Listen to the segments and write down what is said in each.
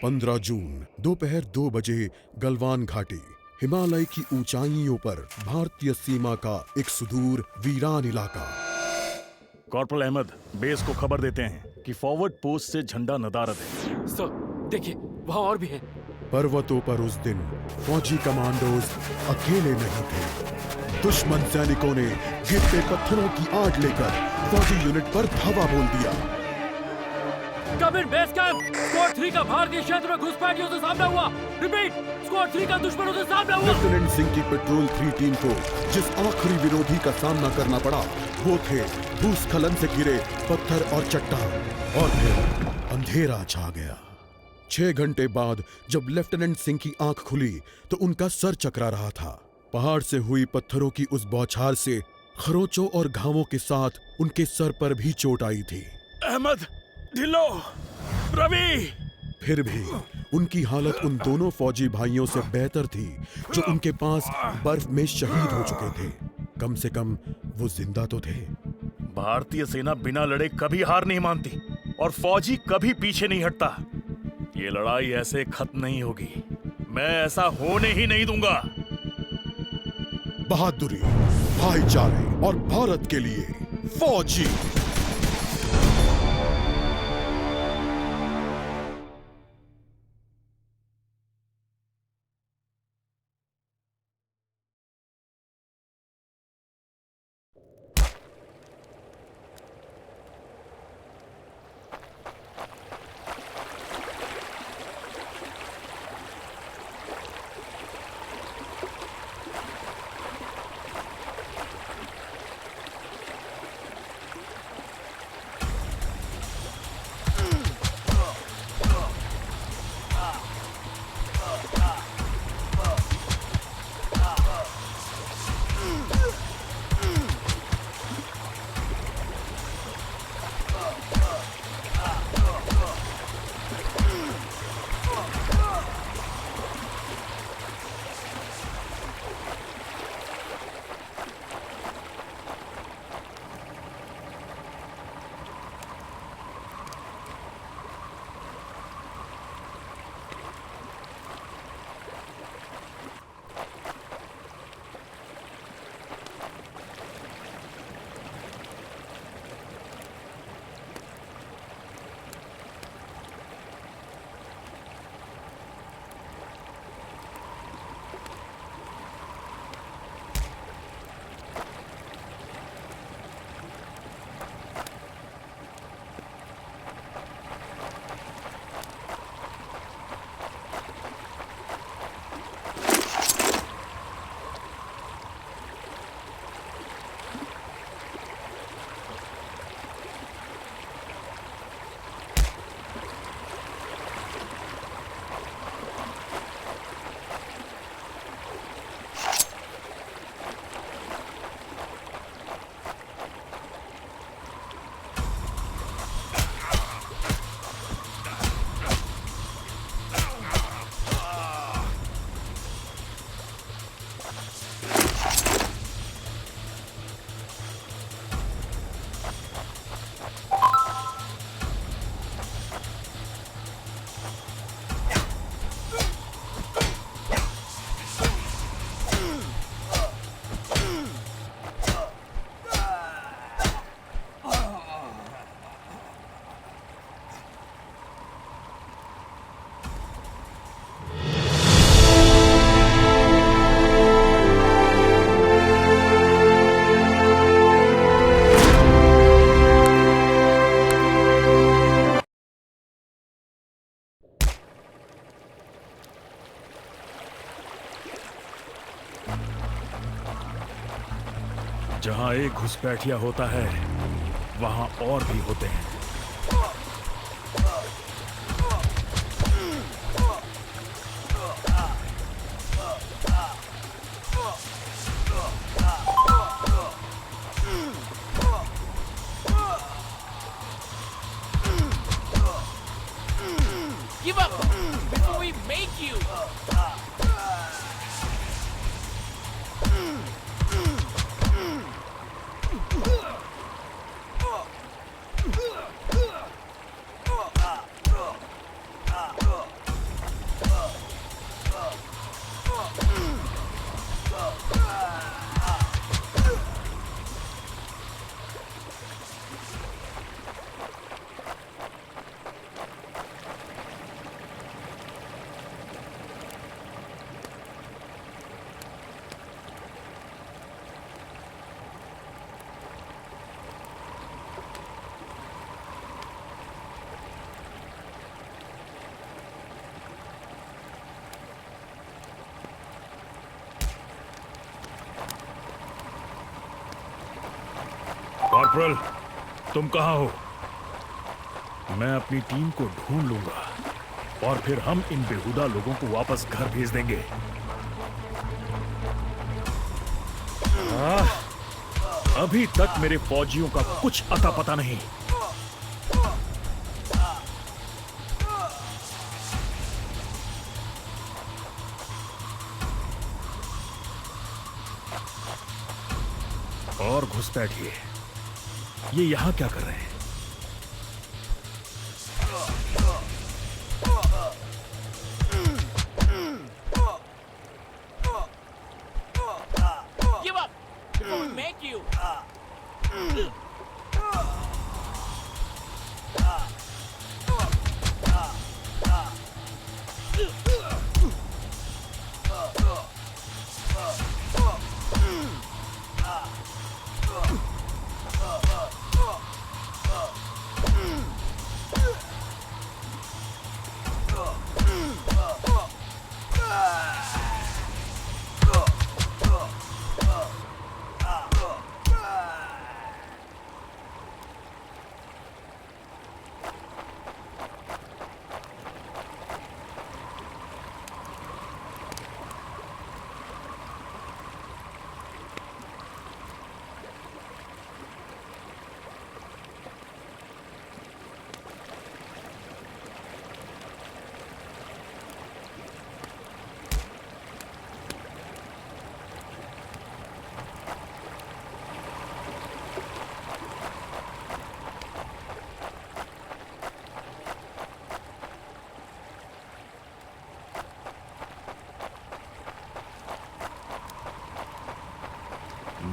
15 जून दोपहर 2 बजे गलवान घाटी, हिमालय की ऊंचाइयों पर भारतीय सीमा का एक सुदूर वीरान इलाका। कॉर्पोरल अहमद, बेस को खबर देते हैं कि फॉरवर्ड पोस्ट से झंडा नदारद है। सर, देखिए वहाँ और भी हैं। पर्वतों पर उस दिन फौजी कमांडोज अकेले नहीं थे। दुश्मन सैनिकों ने गिरते पत्थरों की आड़ लेकर फौजी यूनिट पर धावा बोल दिया। कम इन बेस कैंप, स्क्वाड 3 का भारतीय क्षेत्र में घुसपैठियों से सामना हुआ। रिपीट, स्क्वाड 3 का दुश्मनों से सामना हुआ। लेफ्टिनेंट सिंह की पेट्रोल 3 टीम को जिस आखिरी विरोधी का सामना करना पड़ा वो थे भूस्खलन से गिरे पत्थर और चट्टान। और फिर अंधेरा छा गया। 6 घंटे बाद जब लेफ्टिनेंट सिंह की आंख खुली तो उनका सर चकरा रहा था। पहाड़ से हुई पत्थरों की उस बौछार से खरोंचों और घावों के साथ उनके सर पर भी चोट आई थी। अहमद, ढिल्लो, रवि। फिर भी उनकी हालत उन दोनों फौजी भाइयों से बेहतर थी जो उनके पास बर्फ में शहीद हो चुके थे। कम से कम वो जिंदा तो थे। भारतीय सेना बिना लड़े कभी हार नहीं मानती और फौजी कभी पीछे नहीं हटता। ये लड़ाई ऐसे खत्म नहीं होगी। मैं ऐसा होने ही नहीं दूंगा। बहादुरी, भाईचारे और भारत के लिए फौजी। जहां एक घुसपैठिया होता है वहां और भी होते हैं। Give up before we make you. Corporal, तुम कहाँ हो? मैं अपनी टीम को ढूंढ लूंगा और फिर हम इन बेहुदा लोगों को वापस घर भेज देंगे। अभी तक मेरे फौजियों का कुछ अता पता नहीं। और घुसपैठिए, ये यहां क्या कर रहे हैं? Give up before we make you.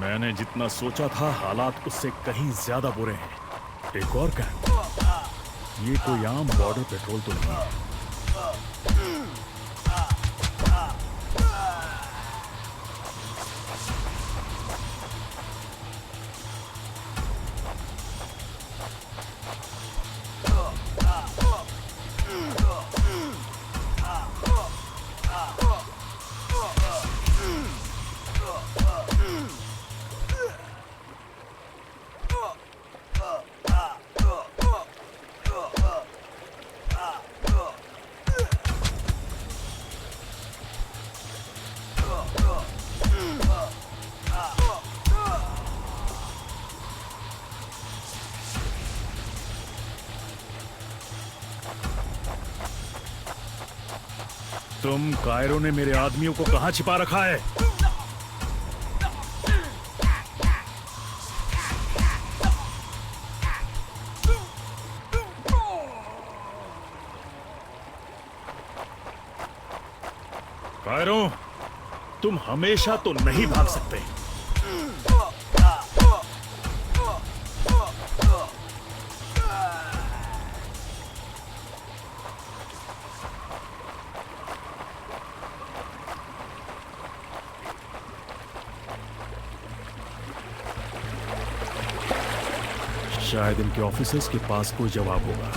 मैंने जितना सोचा था हालात उससे कहीं ज्यादा बुरे हैं। एक और कैंप, ये कोई आम बॉर्डर पेट्रोल तो नहीं है। तुम कायरो ने मेरे आदमियों को कहां छिपा रखा है? कायरो, तुम हमेशा तो नहीं भाग सकते। शायद इनके ऑफिसर्स के पास कोई जवाब होगा।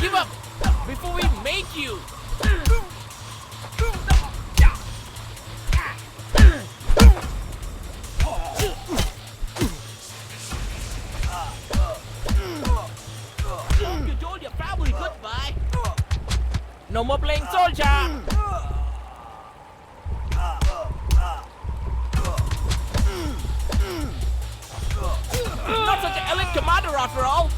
Give up before we make you. You told your family goodbye. No more playing soldier. Not such an elite commander after all.